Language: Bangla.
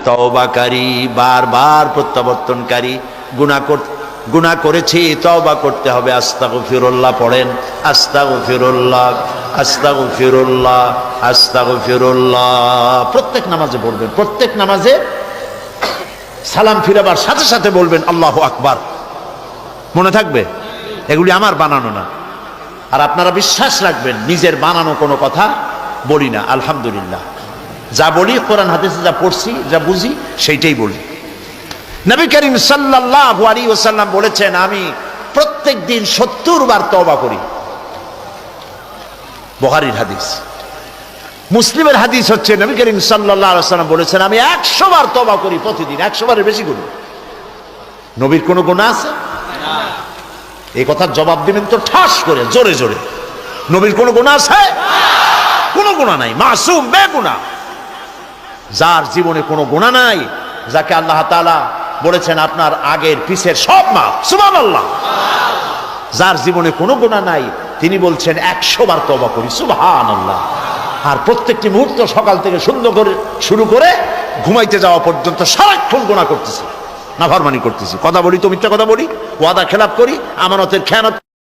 তওবাকারী, বারবার প্রত্যাবর্তনকারী। গুনাহ করেছি, তওবা করতে হবে। আস্তাগফিরুল্লাহ পড়েন, আস্তাগফিরুল্লাহ, আস্তাগফিরুল্লাহ, আস্তাগফিরুল্লাহ। প্রত্যেক নামাজে পড়বেন, প্রত্যেক নামাজে সালাম ফিরাবার সাথে সাথে বলবেন আল্লাহু আকবার। মনে থাকবে, এগুলি আমার বানানো না। আর আপনারা বিশ্বাস রাখবেন, নিজের বানানো কোনো কথা বলি না। আলহামদুলিল্লাহ, যা বলি কোরআন হাদিসে যা পড়ছি, যা বুঝি, সেইটাই বলি। নবী করিম সাল্লাল্লাহু আলাইহি ওয়াসাল্লাম বলেছেন, আমি প্রত্যেক দিন 70 বার তওবা করি। বুখারীর হাদিস। মুসলিমের হাদিস হচ্ছে, নবী করিম সাল্লাল্লাহু আলাইহি ওয়াসাল্লাম বলেছেন, আমি 100 বার তওবা করি প্রতিদিন। 100 বারের বেশি করি। নবীর কোনো গুনাহ আছে? না। এই কথার জবাব দিবেন তো ঠাস করে, জোরে জোরে। নবীর কোনো গুনাহ আছে? না। কোনো গুনাহ নাই, মাসুম, বেগুনাহ। যার জীবনে কোনো গুনাহ নাই, যাকে আল্লাহ তাআলা বলেছেন আপনার আগের পিছের সব মাফ, সুবহানাল্লাহ। যার জীবনে কোনো গুনাহ নাই, তিনি বলছেন 100 বার তওবা করি, সুবহানাল্লাহ। আর প্রত্যেকটি মুহূর্ত সকাল থেকে সুন্দর করে শুরু করে ঘুমাইতে যাওয়া পর্যন্ত সারাক্ষণ গুনাহ করতেছি, নাফরমানি করতেছি। কথা বলি তো মিথ্যা কথা বলি, ওয়াদা খেলাপ করি, আমানতের খেয়ানত